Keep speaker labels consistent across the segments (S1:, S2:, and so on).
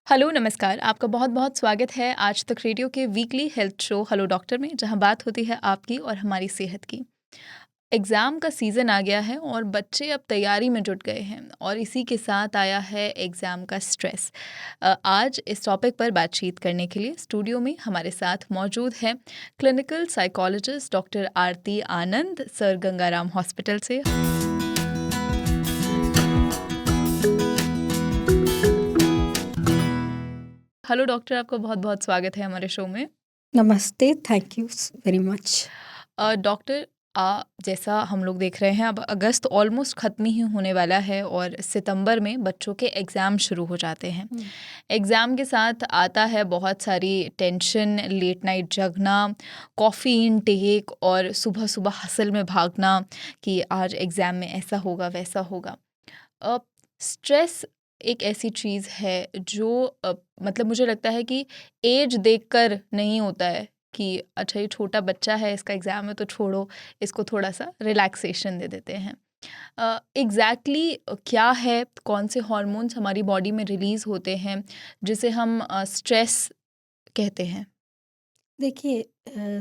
S1: Hello, नमस्कार। आपका बहुत-बहुत स्वागत है आज तक रेडियो के weekly health show hello doctor में, जहां बात होती है आपकी और हमारी सेहत की। एग्ज़ाम का सीज़न आ गया है और बच्चे अब तैयारी में जुट गए हैं और इसी के साथ आया है एग्ज़ाम का स्ट्रेस। आज इस टॉपिक पर बातचीत करने के लिए स्टूडियो में हमारे साथ मौजूद हैं क्लिनिकल साइकोलॉजिस्ट डॉक्टर आरती आनंद, सर गंगाराम हॉस्पिटल से। हेलो डॉक्टर, आपका बहुत-बहुत स्वागत है हमारे शो में।
S2: नमस्ते, thank you very much.
S1: Doctor, जैसा हम लोग देख रहे हैं अब अगस्त ऑलमोस्ट ख़त्म ही होने वाला है और सितंबर में बच्चों के एग्ज़ाम शुरू हो जाते हैं। एग्ज़ाम के साथ आता है बहुत सारी टेंशन, लेट नाइट जगना, कॉफ़ी इनटेक और सुबह-सुबह हसल में भागना कि आज एग्ज़ाम में ऐसा होगा, वैसा होगा। अ, स्ट्रेस एक ऐसी चीज़ है जो मतलब मुझे लगता है कि एज देखकर नहीं होता है कि अच्छा ये छोटा बच्चा है, इसका एग्ज़ाम है तो छोड़ो, इसको थोड़ा-सा रिलैक्सेशन दे देते हैं। एग्ज़ैक्टली क्या है, कौन से हॉर्मोन्स हमारी बॉडी में रिलीज़ होते हैं, जिसे हम स्ट्रेस कहते हैं?
S2: देखिए,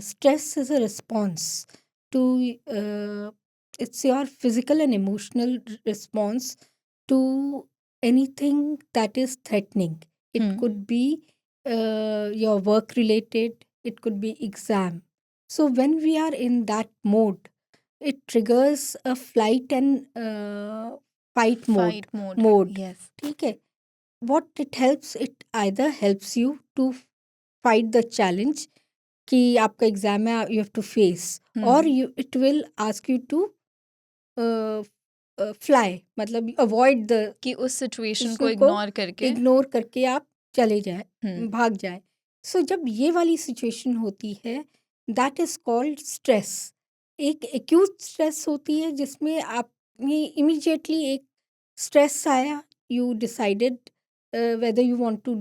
S2: stress is a response to its your physical and emotional response to anything that is threatening. It
S1: hmm,
S2: could be your work related, it could be exam. So when we are in that mode, it triggers a flight and fight mode.
S1: Fight mode,
S2: mode
S1: yes.
S2: ठीक है. What it helps, it either helps you to fight the challenge कि आपका exam है, you have to face, और
S1: um,
S2: you it will ask you to fly, मतलब avoid the
S1: कि उस situation को
S2: इसको
S1: इग्नोर करके।
S2: इग्नोर करके आप चले जाए,
S1: हुँ,
S2: भाग जाए. सो जब ये वाली सिचुएशन होती है, दैट इज कॉल्ड स्ट्रेस. एक एक्यूट स्ट्रेस होती है जिसमें आपने इमिजिएटली एक स्ट्रेस आया, you decided whether you want to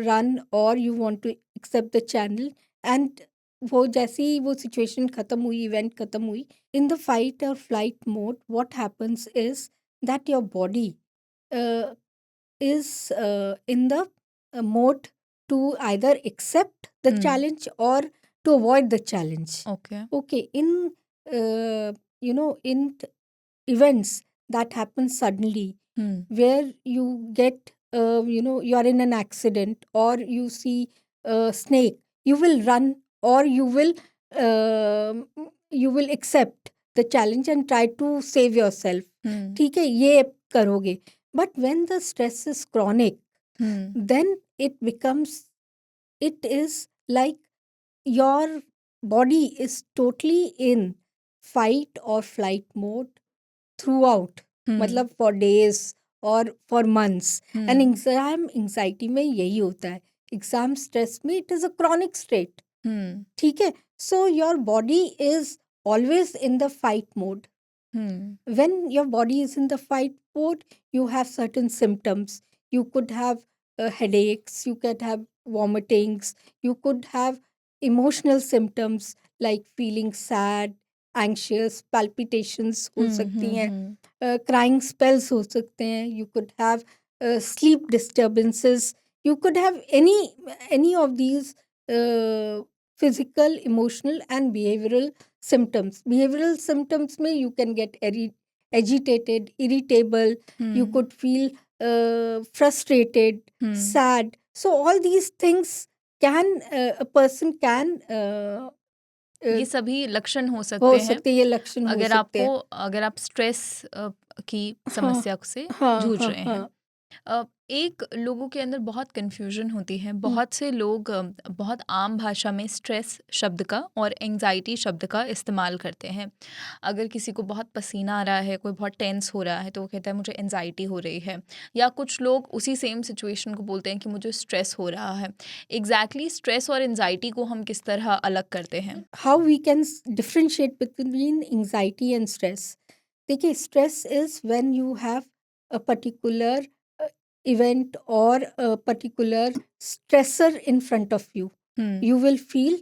S2: run or you want to accept the channel, and वो जैसे ही वो सिचुएशन ख़त्म हुई, इवेंट ख़त्म हुई, in the fight or flight mode, what happens is that your body uh, is in the mode to either accept the
S1: hmm,
S2: challenge or to avoid the challenge.
S1: Okay.
S2: Okay, in in events that happen suddenly,
S1: hmm,
S2: where you get you are in an accident or you see a snake, you will run, or um you will accept the challenge and try to save yourself.
S1: हुँ,
S2: ठीक है, ये करोगे. But when the stress is chronic,
S1: hmm,
S2: then it is like your body is totally in fight or flight mode throughout,
S1: हुँ,
S2: मतलब for days or for months. And
S1: hmm,
S2: exam anxiety में यही होता है. Exam stress में it is a chronic state.
S1: हुँ,
S2: ठीक है. So your body is always in the fight mode.
S1: Hmm,
S2: When your body is in the fight mode, you have certain symptoms. You could have headaches, you could have vomitings, you could have emotional symptoms like feeling sad, anxious, palpitations हो
S1: हुँ,
S2: सकती
S1: हुँ,
S2: हैं,
S1: हुँ,
S2: crying spells हो सकते हैं. You could have sleep disturbances. You could have any of these physical, emotional, and behavioral symptoms. Behavioral symptoms में you can get agitated, irritable, you
S1: hmm,
S2: could feel frustrated,
S1: hmm.
S2: sad. So all these things can a person can uh,
S1: ये सभी लक्षण हो
S2: हो
S1: सकते हैं
S2: सकते हैं, ये लक्षण हो सकते हैं.
S1: अगर आप स्ट्रेस की
S2: हाँ,
S1: समस्या से
S2: हाँ,
S1: जूझ
S2: हाँ,
S1: रहे हैं।
S2: हाँ.
S1: एक लोगों के अंदर बहुत कन्फ्यूजन होती है।
S2: हम्म,
S1: बहुत से लोग बहुत आम भाषा में स्ट्रेस शब्द का और एंग्जाइटी शब्द का इस्तेमाल करते हैं। अगर किसी को बहुत पसीना आ रहा है, कोई बहुत टेंस हो रहा है, तो वो कहता है मुझे एंग्जाइटी हो रही है, या कुछ लोग उसी सेम सिचुएशन को बोलते हैं कि मुझे स्ट्रेस हो रहा है। एग्जैक्टली स्ट्रेस और एंग्जाइटी को हम किस तरह अलग करते हैं?
S2: how we can differentiate between anxiety and stress. देखिए, stress is when you have a particular uh, event or a particular stressor in front of you.
S1: Hmm,
S2: You will feel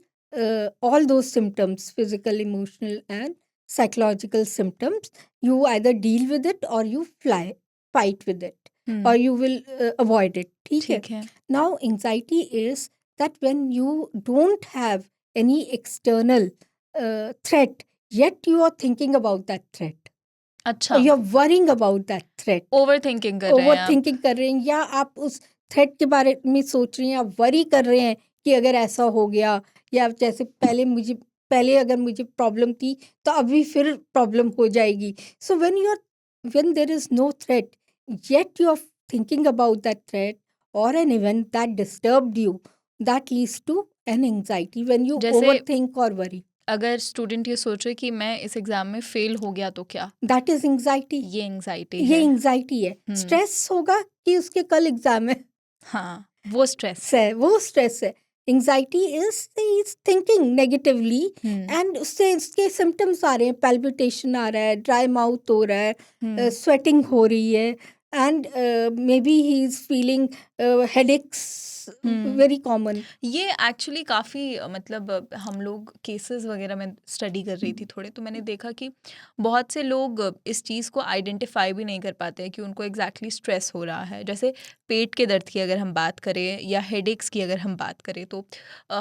S2: all those symptoms, physical, emotional, and psychological symptoms. You either deal with it or you fight with it. or you will avoid it. ठीक है.
S1: ठीक है.
S2: Now anxiety is that when you don't have any external threat, yet you are thinking about that threat,
S1: अच्छा,
S2: or you're worrying about that threat.
S1: Over thinking कर रहे
S2: over
S1: हैं आप.
S2: Thinking कर रहे हैं, या आप उस थ्रेट के बारे में सोच रहे हैं, या वरी कर रहे हैं कि अगर ऐसा हो गया, या जैसे पहले अगर मुझे प्रॉब्लम थी तो अभी फिर प्रॉब्लम हो जाएगी. सो when there is no threat, yet you are thinking about that threat or an event that disturbed you, that leads to an anxiety when you
S1: जैसे
S2: overthink or worry.
S1: अगर स्टूडेंट ये सोचे कि मैं इस एग्जाम में फेल हो गया तो क्या,
S2: That is anxiety.
S1: ये एंग्जाइटी
S2: ये
S1: है.
S2: एंग्जाइटी है. स्ट्रेस होगा कि उसके कल एग्जाम है,
S1: हाँ, वो स्ट्रेस.
S2: है, वो स्ट्रेस है. Anxiety is thinking negatively, and उससे इसके सिम्टम्स आ रहे हैं. पैल्पिटेशन आ रहा है, ड्राई माउथ हो रहा है, स्वेटिंग हो रही है, and may be he is feeling headaches, very common.
S1: ये एक्चुअली काफ़ी मतलब हम लोग केसेस वगैरह में स्टडी कर रही थी थोड़े, तो मैंने देखा कि बहुत से लोग इस चीज़ को आइडेंटिफाई भी नहीं कर पाते हैं कि उनको एग्जैक्टली स्ट्रेस हो रहा है. जैसे पेट के दर्द की अगर हम बात करें या हेडेक्स की अगर हम बात करें, तो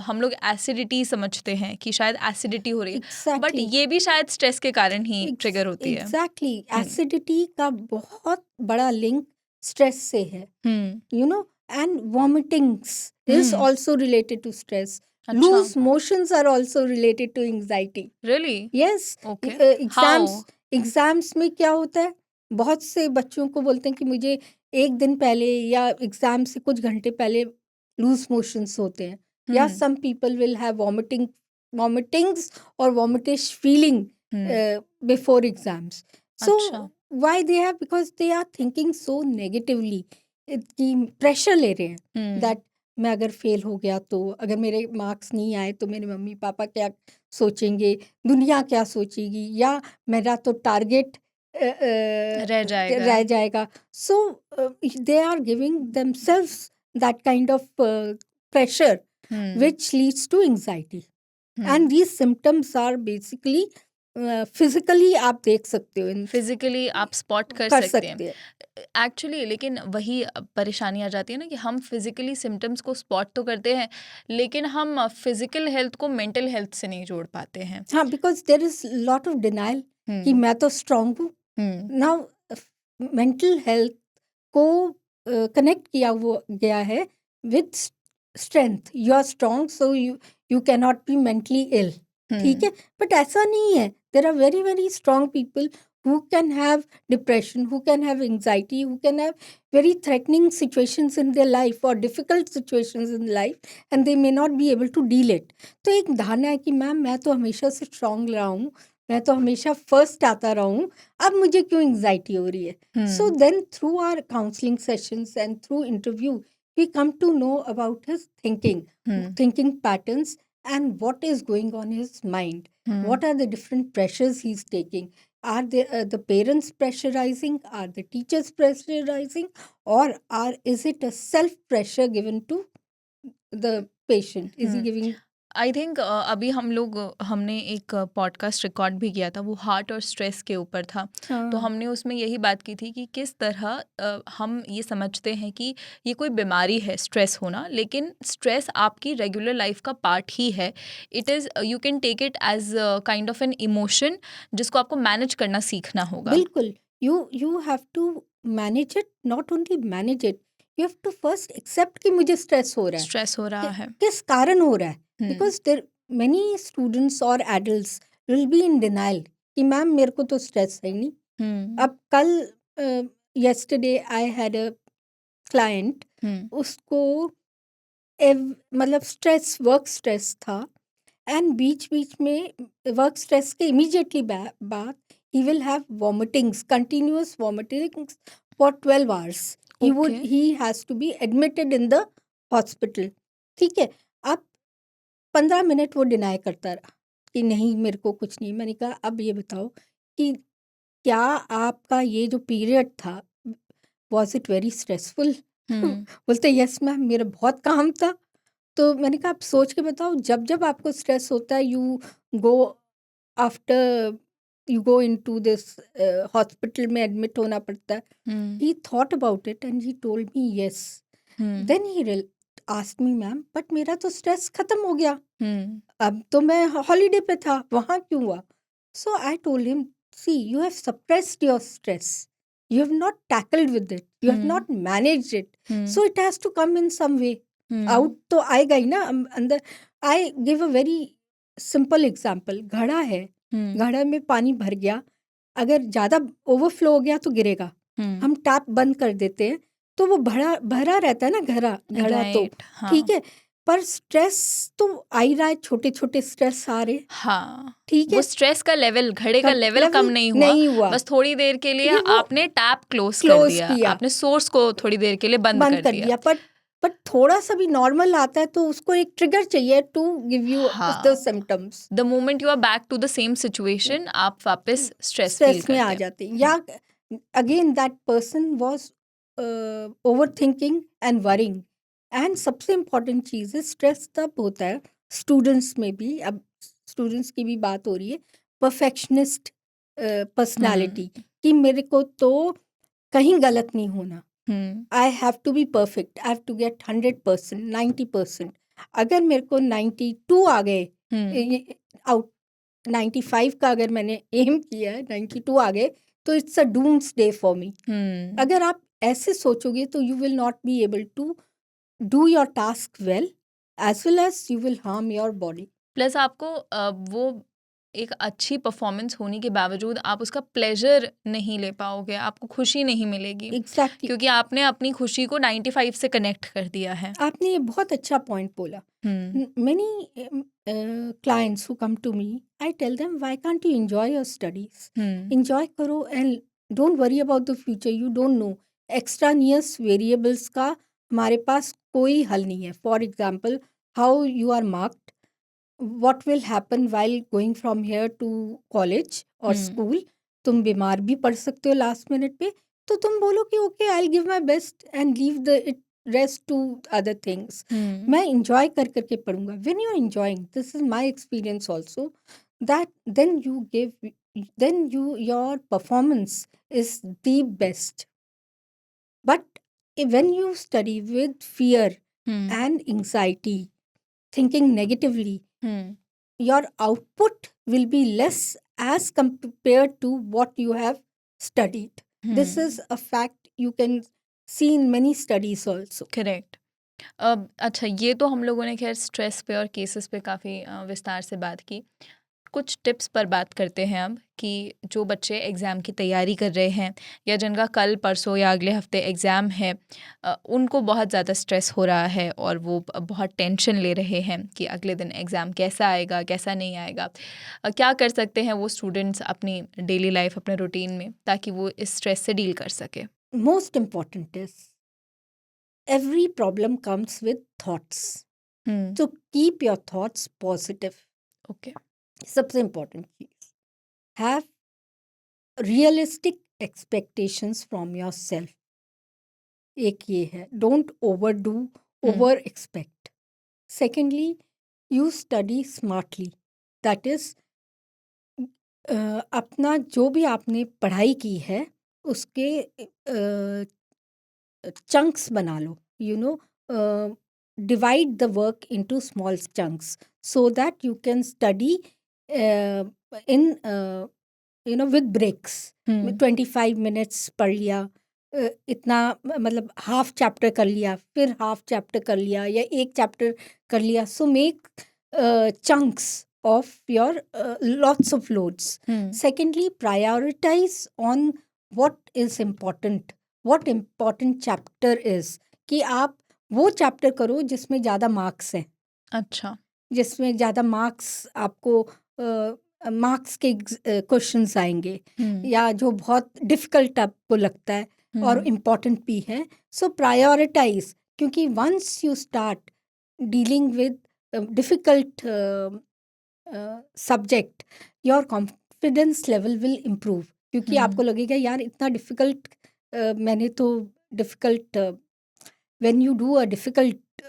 S1: हम लोग एसिडिटी समझते हैं कि शायद एसिडिटी हो रही है, बट ये भी शायद स्ट्रेस के कारण ही ट्रिगर होती है.
S2: एग्जैक्टली. एसिडिटी का बहुत बड़ा लिंक स्ट्रेस से है, you know, and vomitings is also related to stress.
S1: अच्छा.
S2: Loose motions are also related to anxiety.
S1: Really?
S2: Yes.
S1: Okay.
S2: Exams में क्या होता है, बहुत से बच्चों को बोलते हैं कि मुझे एक दिन पहले या एग्जाम से कुछ घंटे पहले लूज मोशंस होते हैं, या some people will have vomitings और vomitish feeling before exams. So why they have, because they are thinking so negatively, कि प्रेशर ले रहे हैं दैट मैं अगर फेल हो गया तो, अगर मेरे मार्क्स नहीं आए तो मेरे मम्मी पापा क्या सोचेंगे, दुनिया क्या सोचेगी, या मेरा तो टारगेट रह जाएगा. So they are giving themselves that kind of pressure which leads to anxiety. And these symptoms are basically physically आप देख सकते हो,
S1: फिजिकली आप स्पॉट कर सकते हैं एक्चुअली. लेकिन वही परेशानी आ जाती है ना कि हम फिजिकली सिम्टम्स को स्पॉट तो करते हैं, लेकिन हम फिजिकल हेल्थ को मेंटल हेल्थ से नहीं जोड़ पाते हैं.
S2: हाँ, because there is lot of denial कि मैं तो स्ट्रांग हूँ. नाउ मेंटल हेल्थ को कनेक्ट किया गया है with strength. You are strong so you can not be mentally ill. ठीक है, बट ऐसा नहीं है. There are very, very strong people who can have depression, who can have anxiety, who can have very threatening situations in their life or difficult situations in life, and they may not be able to deal it. तो एक धारणा है कि मैं तो हमेशा से strong रहा हूँ, मैं तो हमेशा first आता रहा हूँ, अब मुझे क्यों anxiety हो रही है? So then through our counseling sessions and through interview, we come to know about his thinking patterns, and what is going on in his mind. What are the different pressures he's taking? Are the parents pressurizing? Are the teachers pressurizing? Or is it a self pressure given to the patient? Is he giving?
S1: I think अभी हमने एक podcast record भी किया था, वो heart और stress के ऊपर था. तो हमने उसमें यही बात की थी कि किस तरह हम ये समझते हैं कि ये कोई बीमारी है स्ट्रेस होना, लेकिन स्ट्रेस आपकी रेगुलर लाइफ का पार्ट ही है. It is, you can take it as kind of an emotion जिसको आपको मैनेज करना सीखना होगा.
S2: बिल्कुल. You have to manage it, not only manage it, you have to first accept कि मुझे स्ट्रेस हो रहा है. किस कारण हो रहा है? Because there many students or adults will be in denial कि मैम मेरे को तो स्ट्रेस है नहीं. अब कल yesterday I had a client, उसको मतलब वर्क स्ट्रेस था, एंड बीच में वर्क स्ट्रेस के इमीडिएटली बाद he will have vomitings, continuous vomitings for 12 hours. He has to be admitted in the hospital. ठीक है. अब 15 मिनट वो डिनाई करता रहा कि नहीं मेरे को कुछ नहीं. मैंने कहा अब ये बताओ कि क्या आपका ये जो पीरियड था वॉज इट वेरी स्ट्रेसफुल? बोलते यस मैम, मेरा बहुत काम था. तो मैंने कहा आप सोच के बताओ, जब आपको स्ट्रेस होता है you go after you go into this hospital में admit होना पड़ता है. He thought about it and he told me yes. Then he asked me, ma'am but मेरा तो स्ट्रेस खत्म हो गया, अब तो मैं हॉलीडे पे था, वहाँ क्यों हुआ? So I told him, see, you have suppressed your stress. You have not tackled with it. You have not managed it. So it has to come in some way. Out तो आएगा ही ना अंदर. I give a very simple example. घड़ा है, घड़ा में पानी भर गया, अगर ज़्यादा ओवरफ्लो हो गया तो गिरेगा. हम टैप बंद कर देते हैं तो वो भरा रहता है ना घड़ा तो ठीक है. पर स्ट्रेस तो आ ही रहा है, छोटे छोटे स्ट्रेस आ रहे.
S1: हाँ,
S2: ठीक है,
S1: वो स्ट्रेस का लेवल, घड़े का लेवल कम नहीं हुआ. बस थोड़ी देर के लिए आपने टैप क्लोज कर दिया, आपने सोर्स को थोड़ी देर के लिए बंद कर दिया.
S2: पर थोड़ा सा भी नॉर्मल आता है तो उसको एक ट्रिगर चाहिए to give you the symptoms.
S1: The moment you are back to the same situation, आप वापस स्ट्रेस
S2: में आ जाते हैं. या again that person was overthinking and worrying. And सबसे इम्पोर्टेंट चीज़ है, स्ट्रेस तब होता है स्टूडेंट्स में भी, अब स्टूडेंट्स की भी बात हो रही है, परफेक्शनिस्ट पर्सनालिटी कि मेरे को तो कहीं गलत नहीं होना. I have to be perfect, I have to get 100%, 90%. अगर मेरे को 92 आ गए आउट 95 का अगर मैंने एम किया है, 92 आ गए तो it's a doomsday for me. अगर आप ऐसे सोचोगे तो you will not be able to do your task as well as you will harm your body.
S1: Plus आपको वो एक अच्छी परफॉर्मेंस होने के बावजूद आप उसका प्लेजर नहीं ले पाओगे, आपको खुशी नहीं मिलेगी.
S2: Exactly.
S1: क्योंकि आपने अपनी खुशी को 95 से कनेक्ट कर दिया है.
S2: आपने ये बहुत अच्छा पॉइंट बोला. Many clients who come to me, I tell them, why can't you enjoy your studies? Enjoy करो and don't worry about the future. You don't know. Extraneous variables का हमारे पास कोई हल नहीं है. For example, how you are marked, what will happen while going from here to college or school. तुम बीमार भी पड़ सकते हो लास्ट मिनट पे, तो तुम बोलो कि okay I will give my best and leave the it rest to other things. मैं इंजॉय कर करके पढ़ूंगा. When you are enjoying, this is my experience also, that then your performance is the best. But when you study with fear and anxiety, thinking negatively, your output will be less as compared to what you have studied. This is a fact you can see in many studies also.
S1: Correct. अच्छा, ये तो हम लोगों ने खैर stress पे और cases पे काफ़ी विस्तार से बात की. कुछ टिप्स पर बात करते हैं अब कि जो बच्चे एग्ज़ाम की तैयारी कर रहे हैं या जिनका कल परसों या अगले हफ्ते एग्ज़ाम है, उनको बहुत ज़्यादा स्ट्रेस हो रहा है और वो बहुत टेंशन ले रहे हैं कि अगले दिन एग्ज़ाम कैसा आएगा, कैसा नहीं आएगा. क्या कर सकते हैं वो स्टूडेंट्स अपनी डेली लाइफ, अपने रूटीन में, ताकि वो इस स्ट्रेस से डील कर सके?
S2: Most important is every problem comes with thoughts. So keep your thoughts positive.
S1: Okay.
S2: सबसे इम्पोर्टेंट चीज, have realistic expectations from your self. एक ये है, don't over do, over expect. Secondly, you study smartly. That is अपना जो भी आपने पढ़ाई की है उसके चंक्स बना लो. You know, divide the work into small chunks so that you can study in with breaks. 25 minutes पढ़ लिया, इतना मतलब हाफ चैप्टर कर लिया, फिर हाफ चैप्टर कर लिया, या एक चैप्टर कर लिया. So make chunks of your lots of loads. Secondly, prioritize on what is important, what important chapter is. कि आप वो चैप्टर करो जिसमें ज़्यादा मार्क्स हैं.
S1: अच्छा.
S2: जिसमें ज़्यादा मार्क्स आपको मार्क्स के क्वेश्चंस आएंगे, या जो बहुत डिफ़िकल्ट आपको लगता है और इम्पॉर्टेंट भी है. सो प्रायोरिटाइज, क्योंकि once you start dealing with difficult subject, your confidence level will improve. क्योंकि आपको लगेगा यार इतना डिफ़िकल्ट, मैंने तो difficult, when you do a difficult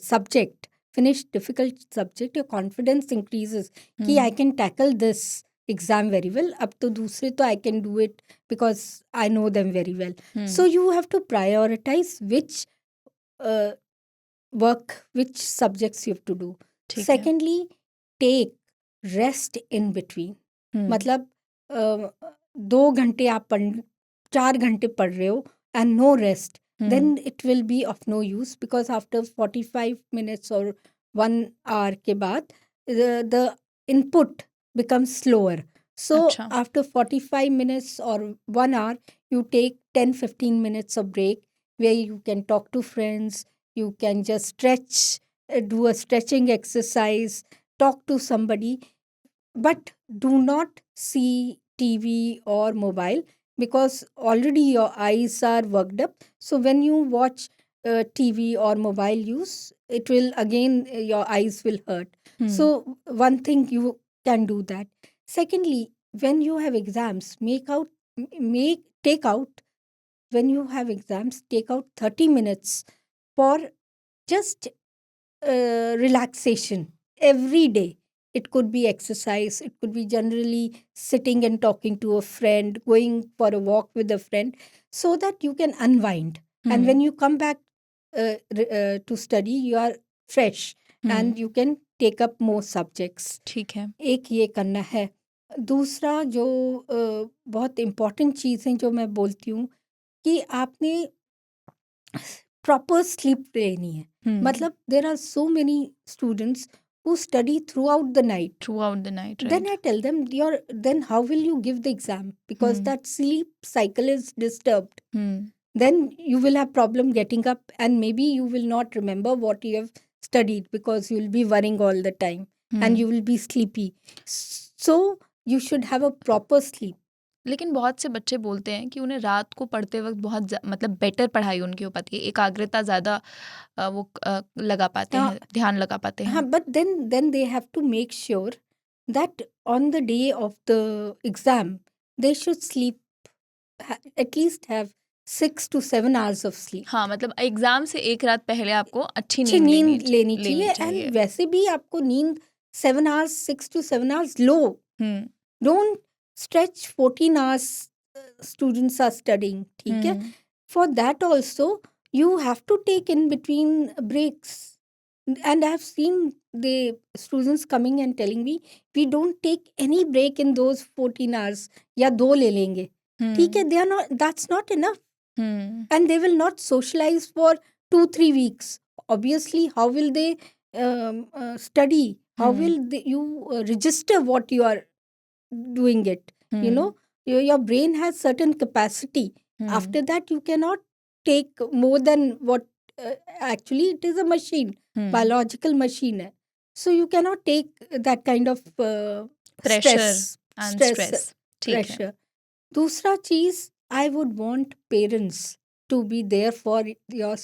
S2: subject, finish difficult subject, your confidence increases कि I can tackle this exam very well. अब तो दूसरे तो I can do it because I know them very well.
S1: Hmm,
S2: So you have to prioritize which work, which subjects you have to do.
S1: ठीक है.
S2: Secondly, take rest in between. मतलब 2 घंटे आप 4 घंटे पढ़ रहे हो and no rest, then it will be of no use, because after 45 minutes or 1 hour के बाद the input becomes slower. So
S1: अच्छा.
S2: after 45 minutes or 1 hour, you take 10-15 minutes of break where you can talk to friends, you can just stretch, do a stretching exercise, talk to somebody, but do not see TV or mobile, because already your eyes are worked up. So when you watch TV or mobile use, it will again, your eyes will hurt. So one thing you can do that. Secondly, when you have exams, take out, when you have exams, take out 30 minutes for just relaxation every day. It could be exercise, it could be generally sitting and talking to a friend, going for a walk with a friend, so that you can unwind. And when you come back to study, you are fresh and you can take up more subjects.
S1: ठीक है.
S2: एक ये करना है. दूसरा जो बहुत important चीज़ है जो मैं बोलती हूँ, कि आपने प्रॉपर स्लीप लेनी है. मतलब there are so many students who study throughout the night.
S1: Throughout the night, right?
S2: Then I tell them, then how will you give the exam? Because that sleep cycle is disturbed. Then you will have problem getting up, and maybe you will not remember what you have studied, because you will be worrying all the time and you will be sleepy. So you should have a proper sleep.
S1: लेकिन बहुत से बच्चे बोलते हैं कि उन्हें रात को पढ़ते वक्त बहुत मतलब बेटर पढ़ाई उनकी हो पाती है, एकाग्रता ज़्यादा वो लगा पाते हैं, ध्यान लगा पाते हैं.
S2: हाँ, but then they have to make sure that on the day of the exam, they should sleep, at least have 6 to 7 hours of sleep.
S1: हाँ, मतलब एग्जाम से एक रात पहले आपको अच्छी
S2: अच्छी
S1: नींद
S2: नींद लेनी चाहिए. एंड वैसे भी आपको नींद 7 hours, 6 to 7 hours low. Don't stretch 14 hours students are studying. ठीक है. For that also, you have to take in between breaks. And I have seen the students coming and telling me, we don't take any break in those 14 hours. या 2 ले लेंगे. ठीक है. They are not. That's not enough. And they will not socialize for 2-3 weeks. Obviously, how will they study? How will you register what you are doing it? You know, your brain has certain capacity. After that, you cannot take more than what actually it is a machine, biological machine hai. So you cannot take that kind of
S1: pressure and stress.
S2: Pressure. दूसरा चीज, I would want parents to be there for your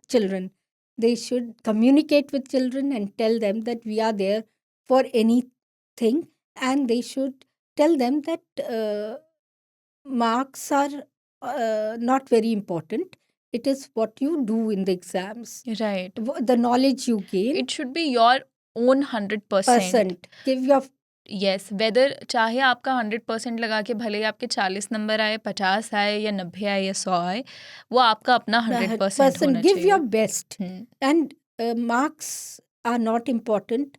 S2: children. They should communicate with children and tell them that we are there for anything, and they should tell them that marks are not very important. It is what you do in the exams.
S1: Right.
S2: The knowledge you gain.
S1: It should be your own 100%.
S2: Give your
S1: yes, whether चाहे आपका 100% लगा के भले आपके 40 number आए, 50 आए या 90 आए या 100 आए, वो आपका अपना 100% होना
S2: give
S1: चाहिए.
S2: your best. And marks are not important.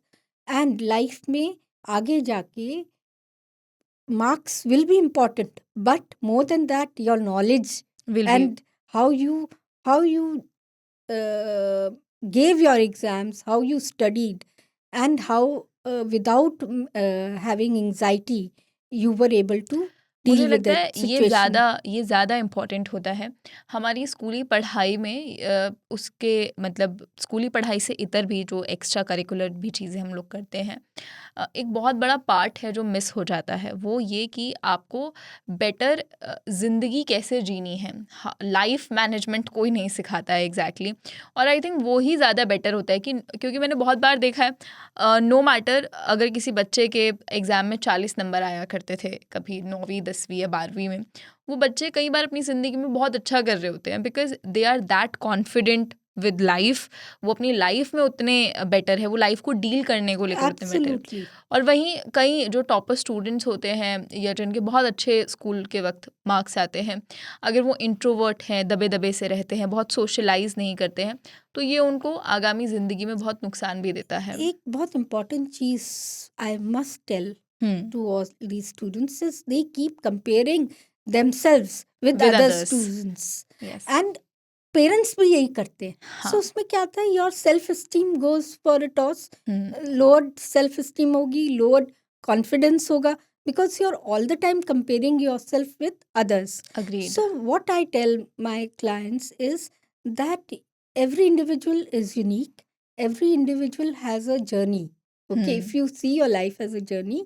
S2: And life में आगे जाके marks will be important, but more than that, your knowledge
S1: Will
S2: and
S1: be.
S2: how you gave your exams, how you studied, and how without having anxiety you were able to
S1: मुझे
S2: deal with
S1: लगता है
S2: that situation.
S1: ये ज़्यादा important होता है हमारी स्कूली पढ़ाई में. उसके मतलब स्कूली पढ़ाई से इतर भी जो एक्स्ट्रा करिकुलर भी चीज़ें हम लोग करते हैं, एक बहुत बड़ा पार्ट है जो मिस हो जाता है. वो ये कि आपको बेटर ज़िंदगी कैसे जीनी है, लाइफ मैनेजमेंट कोई नहीं सिखाता है एग्जैक्टली. और आई थिंक वो ही ज़्यादा बेटर होता है कि क्योंकि मैंने बहुत बार देखा है, नो मैटर अगर किसी बच्चे के एग्ज़ाम में 40 नंबर आया करते थे कभी 9वीं 10वीं या 12वीं में, वो बच्चे कई बार अपनी ज़िंदगी में बहुत अच्छा कर रहे होते हैं because they are that confident with life, वो अपनी लाइफ में उतने बेटर है, वो लाइफ को डील करने को लेकर उतने बेटर है।
S2: एब्सोल्युटली।
S1: और वहीं कई जो टॉपर स्टूडेंट्स होते हैं या जिनके बहुत अच्छे स्कूल के वक्त मार्क्स आते हैं, अगर वो इंट्रोवर्ट हैं, दबे दबे से रहते हैं, बहुत सोशलाइज नहीं करते हैं, तो ये उनको आगामी ज़िंदगी में बहुत नुकसान भी देता है।
S2: एक बहुत इम्पोर्टेंट चीज I must tell
S1: hmm,
S2: to all these students is they keep comparing themselves with
S1: With
S2: other
S1: others.
S2: students
S1: yes,
S2: and parents भी यही करते हैं।
S1: हाँ,
S2: सो उसमें क्या आता है, your self esteem goes for a toss,
S1: hmm,
S2: lower self esteem होगी, लोअर कॉन्फिडेंस होगा, because you are all the time comparing yourself with others.
S1: Agreed,
S2: So what I tell my clients is that every individual is unique. Every individual has a journey. Okay, if you see your life as a journey,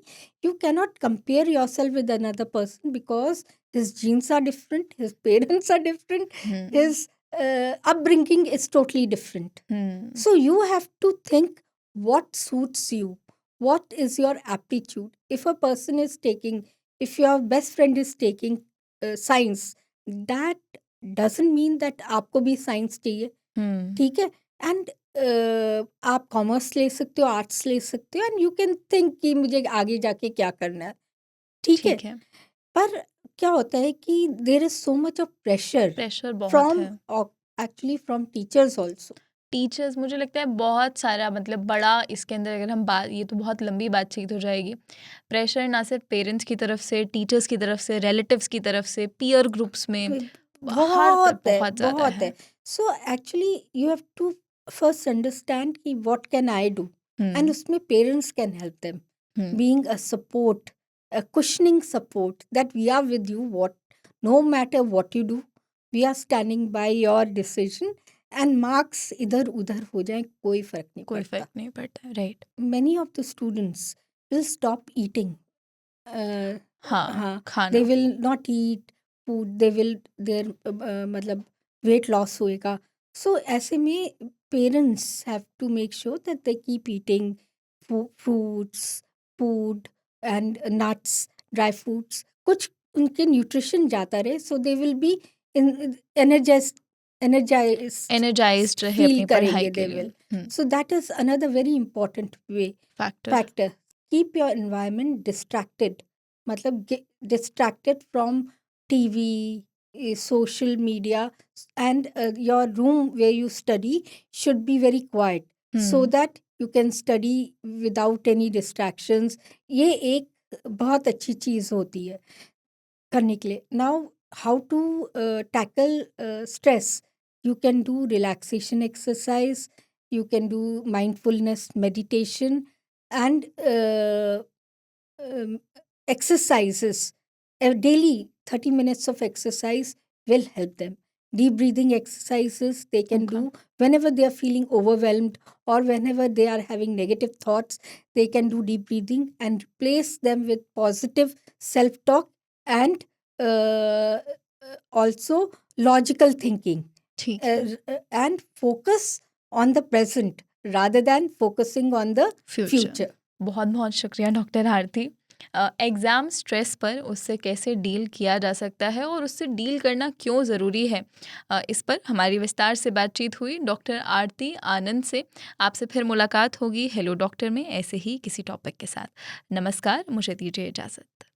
S2: you cannot compare yourself with another person because his genes are different, his parents are different, his upbringing is totally different. So you have to think what suits you, what is your aptitude. If a person is taking, if your best friend is taking science, that doesn't mean that आपको भी science चाहिए, ठीक है. And आप commerce ले सकते हो, arts ले सकते हो, एंड यू कैन थिंक कि मुझे आगे जाके क्या करना है, ठीक है.
S1: ठीक है,
S2: पर क्या होता है कि there is so much of pressure
S1: pressure बहुत
S2: फ्रॉम,
S1: है।
S2: Actually from teachers also.
S1: Teachers, मुझे लगता है बहुत सारा, मतलब बड़ा इसके अंदर अगर हम बात, ये तो बहुत लंबी बातचीत हो जाएगी। प्रेशर ना सिर्फ पेरेंट्स की तरफ से, टीचर्स की तरफ से, रिलेटिव्स की तरफ से, पीयर ग्रुप्स में, हर
S2: बहुत है,
S1: बहुत ज़्यादा
S2: बहुत है. So actually you have to first understand कि what can I do, and उसमें parents can help them, being a support, a cushioning support, that we are with you, what, no matter what you do, we are standing by your decision, and marks इधर उधर हो जाए कोई फर्क नहीं
S1: कोई
S2: पड़ता.
S1: फर्क नहीं पड़ता, right.
S2: Many of the students will stop eating.
S1: हाँ,
S2: हाँ,
S1: खाना,
S2: they will not eat food, they will, their मतलब weight loss होएगा. So ऐसे में parents have to make sure that they keep eating fruits, food and nuts, dry fruits. कुछ उनके nutrition जाता रहे, so they will be energized
S1: energised रहे
S2: feel
S1: अपनी पढ़ाई
S2: करेंगे,
S1: के
S2: they
S1: लिए।
S2: will. So that is another very important
S1: factor,
S2: factor. Keep your environment distracted. मतलब get distracted from TV, social media, and your room where you study should be very quiet, so that you can study without any distractions. ये एक बहुत अच्छी चीज़ होती है करने के लिए. Now, how to tackle stress? You can do relaxation exercise, you can do mindfulness meditation, and exercises. Daily 30 minutes of exercise will help them. Deep breathing exercises they can
S1: Okay.
S2: do whenever they are feeling overwhelmed, or whenever they are having negative thoughts. They can do deep breathing and replace them with positive self-talk, and also logical thinking,
S1: ठीक है,
S2: and focus on the present rather than focusing on the future.
S1: बहुत बहुत शुक्रिया doctor आरती। Exam stress पर उससे कैसे deal किया जा सकता है और उससे डील करना क्यों ज़रूरी है, इस पर हमारी विस्तार से बातचीत हुई डॉक्टर आरती आनंद से। आपसे फिर मुलाकात होगी हेलो डॉक्टर में ऐसे ही किसी टॉपिक के साथ। नमस्कार, मुझे दीजिए इजाज़त।